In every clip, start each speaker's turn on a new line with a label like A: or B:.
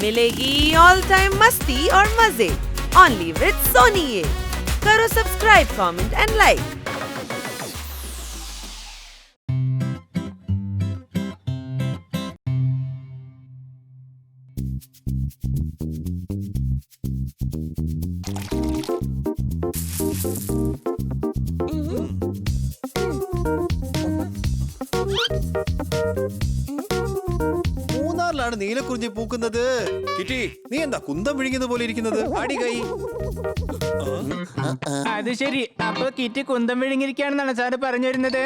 A: मिलेगी all time मस्ती और मजे ओनली विद सोनी ये। करो सब्सक्राइब, कमेंट एंड लाइक।
B: മൂന്നാറിലാണ് നീലക്കുറിഞ്ഞി പൂക്കുന്നത്. കിറ്റി, നീ എന്താ കുന്തം വിഴുങ്ങിയത് പോലെ ഇരിക്കുന്നത്? അടി കൈ.
C: അത് ശരി, അപ്പൊ കിറ്റി കുന്തം വിഴുങ്ങിരിക്കുകയാണെന്നാണ് സാറ് പറഞ്ഞു വരുന്നത്?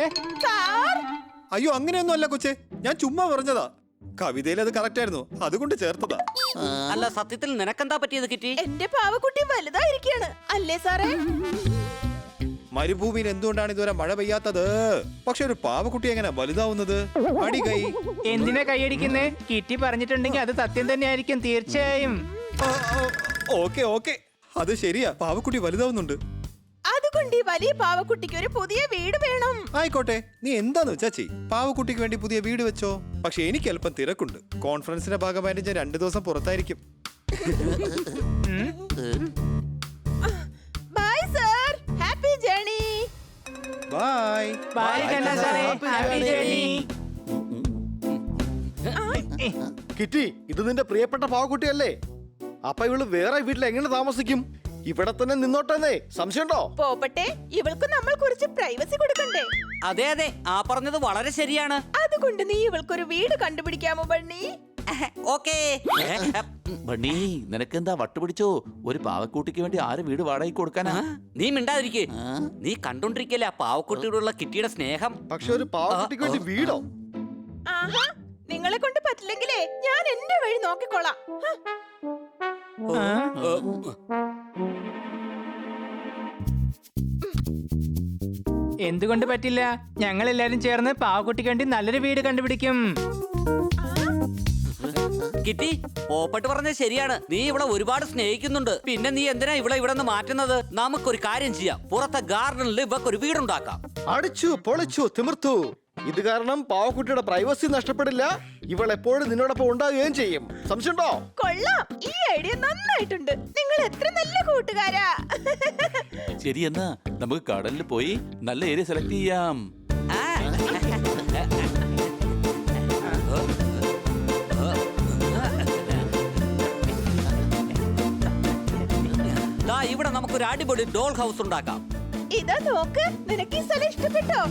B: അയ്യോ, അങ്ങനെയൊന്നും അല്ല കൊച്ചേ, ഞാൻ ചുമ്മാ പറഞ്ഞതാ. കവിതയിൽ അത് കറക്റ്റ് ആയിരുന്നു, അതുകൊണ്ട് ചേർത്തതാ.
D: അല്ല, സത്യത്തിൽ നിനക്കെന്താ പറ്റിയത് കിറ്റി?
E: എന്റെ പാവക്കുട്ടി വലുതായിരിക്കാണ് അല്ലേ സാറേ?
B: മരുഭൂമിയിൽ എന്തുകൊണ്ടാണ് ഇതുവരെ മഴ പെയ്യാത്തത്? പക്ഷെ ഒരു പാവക്കുട്ടി എങ്ങനെ വലുതാവുന്നത്? അടി കൈ.
C: എന്തിനാ കൈയടിക്കുന്നേ? കിറ്റി പറഞ്ഞിട്ടുണ്ടെങ്കിൽ അത് സത്യം തന്നെ ആയിരിക്കും തീർച്ചയായും.
B: ഓക്കെ ഓക്കെ, അത് ശരിയാ, പാവക്കുട്ടി വലുതാവുന്നുണ്ട്.
E: അതുകൊണ്ട് ഈ വലിയ പാവക്കുട്ടിക്ക് ഒരു പുതിയ വീട് വേണം.
B: ആയിക്കോട്ടെ, നീ എന്താന്ന് വെച്ചാ ചെയ്. പാവക്കുട്ടിക്ക് വേണ്ടി പുതിയ വീട് വെച്ചോ. പക്ഷെ എനിക്ക് അല്പം തിരക്കുണ്ട്. കോൺഫറൻസിന്റെ ഭാഗമായിട്ട് ഞാൻ 2 ദിവസം പുറത്തായിരിക്കും.
E: Bye sir, happy journey.
B: Bye
C: bye കണ്ണാ സാറേ, ഹാപ്പി ജേർണി.
F: കിറ്റി, ഇത് നിന്റെ പ്രിയപ്പെട്ട പാവക്കുട്ടിയല്ലേ? അപ്പൊ ഇവള് വേറെ വീട്ടിൽ എങ്ങനെ താമസിക്കും? ഇവിടെ തന്നെ നിന്നോട്ടെന്നേ, സംശയമുണ്ടോ?
E: പോപ്പട്ടെ, ഇവൾക്ക് നമ്മൾ കുറച്ച് പ്രൈവസി കൊടുക്കണ്ടേ?
D: അതെ അതെ, ആ പറഞ്ഞത് വളരെ ശരിയാണ്.
E: അതുകൊണ്ട് നീ ഇവൾക്കൊരു വീട് കണ്ടുപിടിക്കാമോ ബണ്ണി?
D: ഓക്കേ.
G: ബണ്ണി, നിനക്കെന്താ വട്ടുപിടിച്ചോ? ഒരു പാവക്കൂട്ടിക്ക് വേണ്ടി ആര് വീട് വാടകയ്ക്ക് കൊടുക്കാനാ?
D: നീ മിണ്ടാതിരിക്കേ. നീ കണ്ടോണ്ടിരിക്കല്ലേ ആ പാവക്കുട്ടിയോടുള്ള കിറ്റിയുടെ സ്നേഹം?
F: പക്ഷെ ഒരു പാവക്കുട്ടിക്ക് വേണ്ടി വീടോ?
E: ആഹാ, നിങ്ങളെ കൊണ്ട് പറ്റില്ലെങ്കിലേ ഞാൻ എന്റെ വഴി നോക്കിക്കോളാം.
C: എന്തുകൊണ്ട് പറ്റില്ല? ഞങ്ങൾ എല്ലാരും ചേർന്ന് പാവക്കുട്ടിക്ക് വേണ്ടി നല്ലൊരു വീട് കണ്ടുപിടിക്കും.
D: കിറ്റി, പോപ്പട്ട് പറഞ്ഞത് ശരിയാണ്. നീ ഇവിടെ ഒരുപാട് സ്നേഹിക്കുന്നുണ്ട്. പിന്നെ നീ എന്തിനാ ഇവിടെ നിന്ന് മാറ്റുന്നത്? നമുക്കൊരു കാര്യം ചെയ്യാം, പുറത്തെ ഗാർഡനിൽ ഇവക്കൊരു വീടുണ്ടാക്കാം.
F: അടിച്ചു പൊളിച്ചു തിമിർത്തു. ഇത് കാരണം പാവക്കുട്ടിയുടെ പ്രൈവസി നഷ്ടപ്പെടില്ല. ഇവൾ എപ്പോഴും നിന്നോടൊപ്പം ഉണ്ടാകുകയും ചെയ്യും. സംശയമുണ്ടോ?
E: കൊള്ളാം, ഈ ഐഡിയ നന്നായിട്ടുണ്ട്. നിങ്ങൾ എത്ര നല്ല കൂട്ടുകാരാ.
G: ശരി, എന്നാ നമുക്ക് കടലിൽ പോയി നല്ല ഏരിയ സെലക്ട് ചെയ്യാം.
D: ഇവിടെ നമുക്കൊരു അടിപൊളി ഡോൾ ഹൗസ് ഉണ്ടാക്കാം.
E: ഇതാ നോക്ക്, നിനക്ക് ഈ സ്ഥലം ഇഷ്ടപ്പെട്ടോ?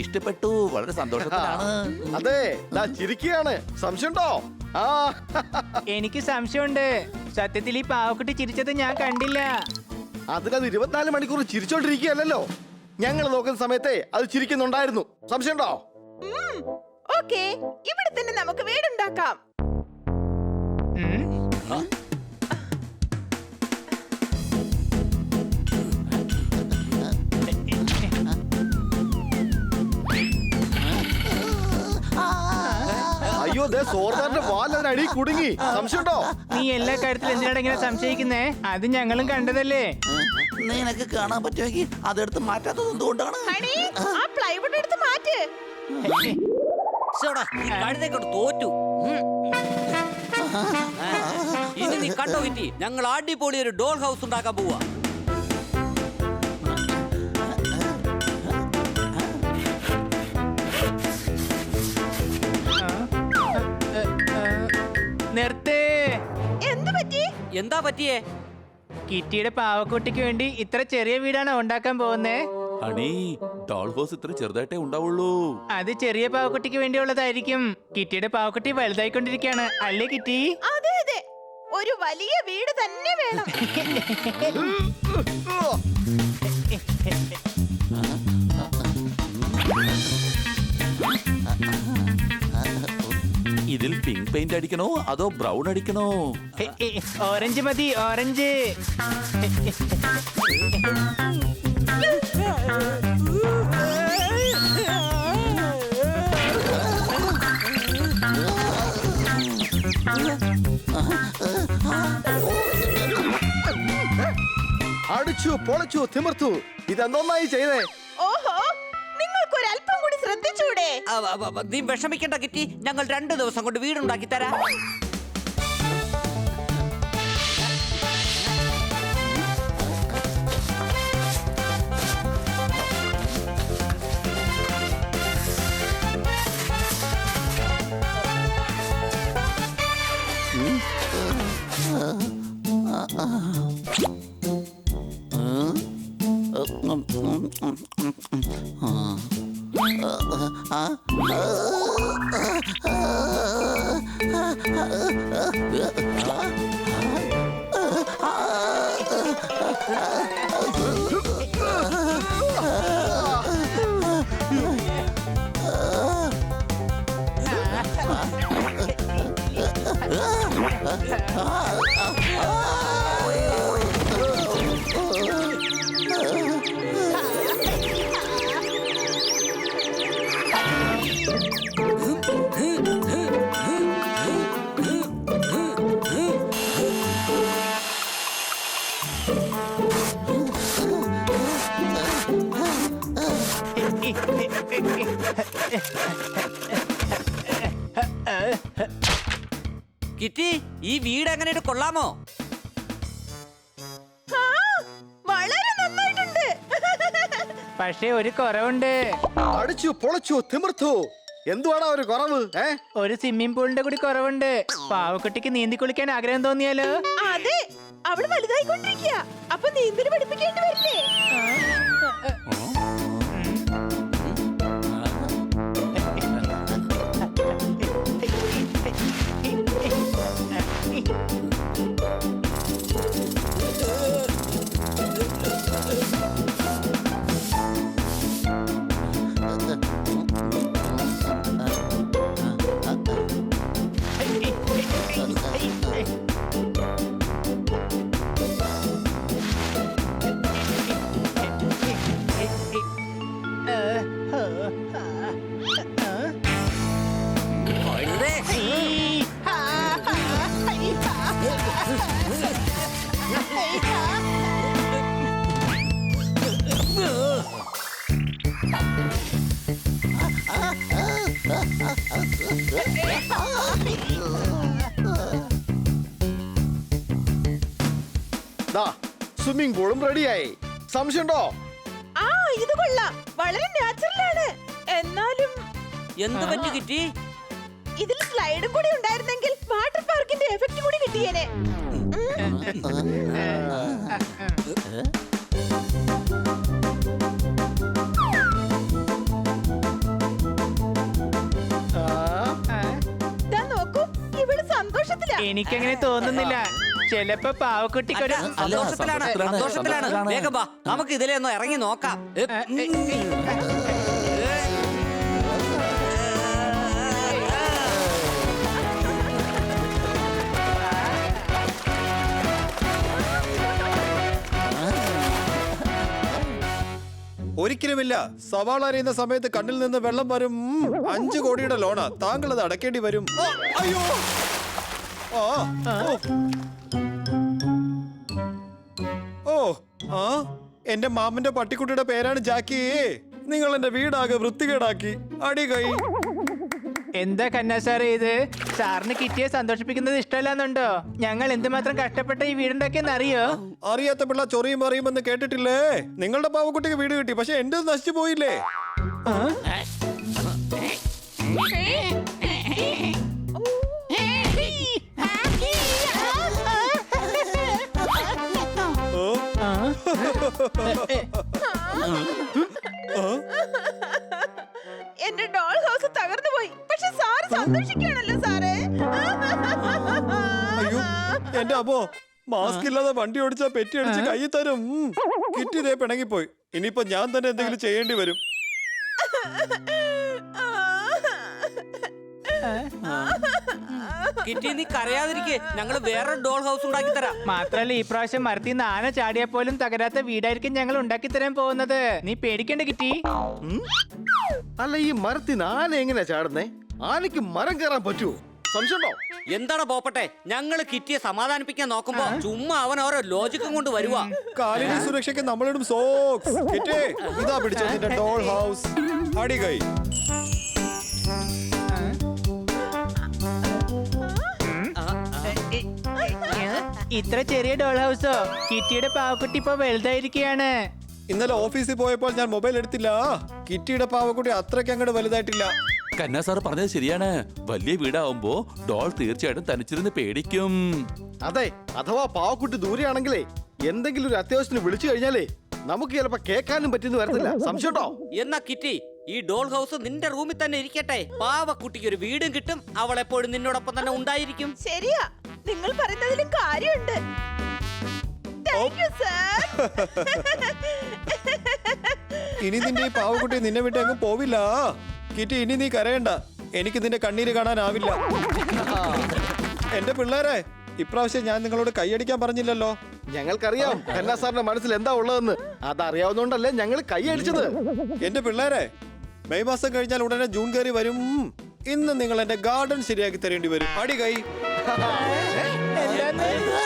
G: ഇഷ്ടപ്പെട്ടു, വളരെ സന്തോഷത്തിലാണ്.
F: അതെ, ചിരിക്കുകയാണ്. സംശയമുണ്ടോ?
C: എനിക്ക് സംശയമുണ്ട്. സത്യത്തിൽ ഈ പാവക്കുട്ടി ചിരിച്ചത് ഞാൻ കണ്ടില്ല.
F: അതിനത് 24 മണിക്കൂർ ചിരിച്ചോണ്ടിരിക്കുകയല്ലോ. ഞങ്ങൾ നോക്കുന്ന സമയത്തെ അത് ചിരിക്കുന്നുണ്ടായിരുന്നു. സംശയമുണ്ടോ?
E: ഓക്കേ, ഇവിടെ തന്നെ നമുക്ക് വീടുണ്ടാക്കാം.
F: അയ്യോ, സോർദാറിന്റെ വാലടി കുടുങ്ങി. സംശയമുണ്ടോ?
C: നീ എല്ലാ കാര്യത്തിലും എന്തിനാണ് ഇങ്ങനെ സംശയിക്കുന്നേ? അത് ഞങ്ങളും കണ്ടതല്ലേ.
G: നിനക്ക് കാണാൻ പറ്റുമെങ്കിൽ അതെടുത്ത് മാറ്റാത്തത് എന്തുകൊണ്ടാണ്?
E: ഹണി, ആ പ്ലൈവുഡ് എടുത്ത് മാറ്റ്.
D: കഴുതേക്കൊണ്ട് തോറ്റു. ഇനി നീ കണ്ടോ കിറ്റി, ഞങ്ങൾ അടിപൊളി ഒരു ഡോൾ ഹൗസ് ഉണ്ടാക്കാൻ പോവാ.
C: നിർത്തേ.
D: എന്താ പറ്റിയേ?
C: കിറ്റിയുടെ പാവക്കുട്ടിക്ക് വേണ്ടി ഇത്ര ചെറിയ വീടാണ് ഉണ്ടാക്കാൻ പോകുന്നേ.
G: ഹണി, ഡോൾ ഹൗസ് ഇത്ര ചെറുതായിട്ടേ ഉണ്ടാവുള്ളൂ.
C: അത് ചെറിയ പാവക്കുട്ടിക്ക് വേണ്ടിയുള്ളതായിരിക്കും. കിറ്റിയുടെ പാവക്കുട്ടി വലുതായിക്കൊണ്ടിരിക്കുകയാണ് അല്ലേ കിറ്റി?
E: അതെ അതെ, ഒരു വലിയ വീട് തന്നെ വേണം.
G: ഇതിൽ പിങ്ക് പെയിന്റ് അടിക്കണോ അതോ ബ്രൗൺ അടിക്കണോ?
C: ഓറഞ്ച് മതി, ഓറഞ്ച്.
F: അടിച്ചു പൊളിച്ചു തിമിർത്തു. ഇതെന്തോന്നായി ചെയ്തേ?
E: ഓഹോ, നിങ്ങൾക്കൊരല്പം കൂടി ശ്രദ്ധിച്ചൂടെ?
D: നീ വിഷമിക്കണ്ട കിറ്റി, ഞങ്ങൾ 2 ദിവസം കൊണ്ട് വീടുണ്ടാക്കി തരാം. കിറ്റി, ഈ വീട് എങ്ങനെയുണ്ട്, കൊള്ളാമോ?
E: ആ, വളരെ നന്നായിട്ടുണ്ട്.
C: പക്ഷേ ഒരു കുറവുണ്ട്.
F: അടിച്ചു പൊളച്ചു തിമിർത്തു. എന്തുവാണ് ഒരു കുറവ്?
C: ഒരു സ്വിമ്മിംഗ് പൂളിന്റെ കൂടി കുറവുണ്ട്. പാവക്കുട്ടിക്ക് നീന്തി കുളിക്കാൻ ആഗ്രഹം തോന്നിയാലോ?
E: അതെ, അവള് വലുതായിക്കൊണ്ടിരിക്കുക. അപ്പൊ നീന്തല് പഠിപ്പിക്കേണ്ടി വരില്ലേ?
F: സ്വിമ്മിംഗ് പൂളും റെഡിയായി. സംശയമുണ്ടോ?
E: ആ, ഇത് കൊള്ളാം. വളരെ നാച്ചുറലാണ്. എന്നാലും
D: എന്ത് പറ്റി കിറ്റി?
E: ഇതിൽ സ്ലൈഡും കൂടി ഉണ്ടായിരുന്നെങ്കിൽ വാട്ടർ പാർക്കിന്റെ എഫക്ട് കൂടി കിട്ടിയേനെ. നോക്കൂ, ഇവള് സന്തോഷത്തിലാ.
C: എനിക്കങ്ങനെ തോന്നുന്നില്ല. ചിലപ്പോ പാവക്കുട്ടിക്കൊരു
D: സന്തോഷത്തിലാണ്. വേഗം വാ, നമുക്ക് ഇതിലെ ഒന്ന് ഇറങ്ങി നോക്കാം.
B: ഒരിക്കലുമില്ല. സവാള അരിയുന്ന സമയത്ത് കണ്ണിൽ നിന്ന് വെള്ളം വരും. 5 കോടിയുടെ ലോണാ. താങ്കൾ അത് അടക്കേണ്ടി വരും. അയ്യോ, എന്റെ മാമന്റെ പട്ടിക്കുട്ടിയുടെ പേരാണ് ജാക്കി. നിങ്ങൾ എന്റെ വീടാകെ വൃത്തികേടാക്കി. അടി കൈ.
C: എന്താ കന്നാ സാറേ ഇത്? സാറിന് കിറ്റിയെ സന്തോഷിപ്പിക്കുന്നത് ഇഷ്ടമല്ലാന്നുണ്ടോ? ഞങ്ങൾ എന്തുമാത്രം കഷ്ടപ്പെട്ട ഈ വീടുണ്ടാക്കിയെന്ന് അറിയോ?
B: അറിയാത്ത പിള്ള ചൊറിയും അറിയുമെന്ന് കേട്ടിട്ടില്ലേ? നിങ്ങളുടെ പാവക്കുട്ടിക്ക് വീട് കിട്ടി, പക്ഷെ എന്റെ നശിച്ചു പോയില്ലേ?
E: എന്റെ ഡോൾ ഹൗസ് തകർന്നു പോയി. പക്ഷെ സാറ് സന്തോഷിക്കുകയാണല്ലോ സാറേ.
B: അയ്യോ, എന്റെ അമ്മോ, മാസ്ക് ഇല്ലാതെ വണ്ടി ഓടിച്ചാ പെറ്റി അടിച്ച് കൈ തരും. കിറ്റിതേ പിണങ്ങിപ്പോയി. ഇനിയിപ്പോ ഞാൻ തന്നെ എന്തെങ്കിലും ചെയ്യേണ്ടി വരും.
D: കിറ്റി, നീ കരയാതിരിക്കെ, ഞങ്ങൾ വേറെ ഡോൾ ഹൗസ് ഉണ്ടാക്കി തരാം.
C: മാത്രല്ല ഈ പ്രാവശ്യം മരത്തിൽ നിന്ന് ആന ചാടിയാൽ പോലും തകരാത്ത വീടായിരിക്കും ഞങ്ങൾ ഉണ്ടാക്കി തരാൻ പോകുന്നത്. നീ പേടിക്കണ്ട കിറ്റി.
F: അല്ല, ഈ മരത്തിന് ആന എങ്ങനെയാ ചാടുന്നേ? ആനയ്ക്ക് മരം കയറാൻ പറ്റുമോ? സംശയമുണ്ടോ?
D: എന്താണ് പോപ്പട്ടെ, ഞങ്ങള് കിറ്റിയെ സമാധാനിപ്പിക്കാൻ നോക്കുമ്പോ ചുമ്മാ അവൻ ഓരോ ലോജിക്കും കൊണ്ട് വരുവാ.
B: കാലിന്റെ സുരക്ഷയ്ക്ക് നമ്മളിടും സോക്സ്. കിറ്റേ, ഇതാ പിടിച്ചോ നിന്റെ ഡോൾ ഹൗസ്. അടി കൈ.
C: ഇത്ര ചെറിയ ഡോൾ ഹൗസോ? കിറ്റിയുടെ പാവക്കുട്ടി ഇപ്പൊ വലുതായിരിക്കുകയാണ്.
B: ഇന്നലെ ഓഫീസിൽ പോയപ്പോൾ ഞാൻ മൊബൈൽ എടുത്തില്ല. കിറ്റിയുടെ പാവക്കുട്ടി അത്രയ്ക്ക് അങ്ങോട്ട് വലുതായിട്ടില്ല.
G: കന്നാ സാർ പറഞ്ഞത് ശരിയാണ്. വലിയ വീടാവുമ്പോ ഡോൾ തീർച്ചയായിട്ടും തനിച്ചിരുന്ന് പേടിക്കും.
F: അതെ, അഥവാ പാവക്കുട്ടി ദൂരെയാണെങ്കിലേ എന്തെങ്കിലും ഒരു അത്യാവശ്യത്തിന് വിളിച്ചു കഴിഞ്ഞാലേ നമുക്ക് ചിലപ്പോ കേൾക്കാനും പറ്റിയെന്ന് വരത്തില്ല. സംശയട്ടോ?
D: എന്നാ കിറ്റി, ഈ ഡോൾ ഹൗസ് നിന്റെ റൂമിൽ തന്നെ ഇരിക്കട്ടെ. പാവക്കുട്ടിക്ക് ഒരു വീടും കിട്ടും. അവൾ എപ്പോഴും നിന്നോടൊപ്പം തന്നെ ഉണ്ടായിരിക്കും.
E: ശരിയാ, നിങ്ങൾ പറയുന്നതിലും കാര്യമുണ്ട്. Thank you sir.
B: ഇനി നിന്റെ ഈ പാവക്കുട്ടി നിന്നെ വിട്ട് അങ്ങ് പോവില്ല. കിറ്റി, ഇനി നീ കരയണ്ട. എനിക്ക് നിന്റെ കണ്ണീര് കാണാനാവില്ല. എന്റെ പിള്ളേരെ, ഇപ്രാവശ്യം ഞാൻ നിങ്ങളോട് കൈയടിക്കാൻ പറഞ്ഞില്ലല്ലോ.
F: ഞങ്ങൾക്കറിയാം കന്നാ സാറിന്റെ മനസ്സിൽ എന്താ ഉള്ളതെന്ന്. അതറിയാവുന്നോണ്ടല്ലേ ഞങ്ങൾ കൈ അടിച്ചത്.
B: എന്റെ പിള്ളേരെ, മെയ് മാസം കഴിഞ്ഞാൽ ഉടനെ ജൂൺ കയറി വരും. ഇന്ന് നിങ്ങൾ എന്റെ ഗാർഡൻ ശരിയാക്കി തരേണ്ടി വരും. അടി കൈ.
C: എന്താന്ന്?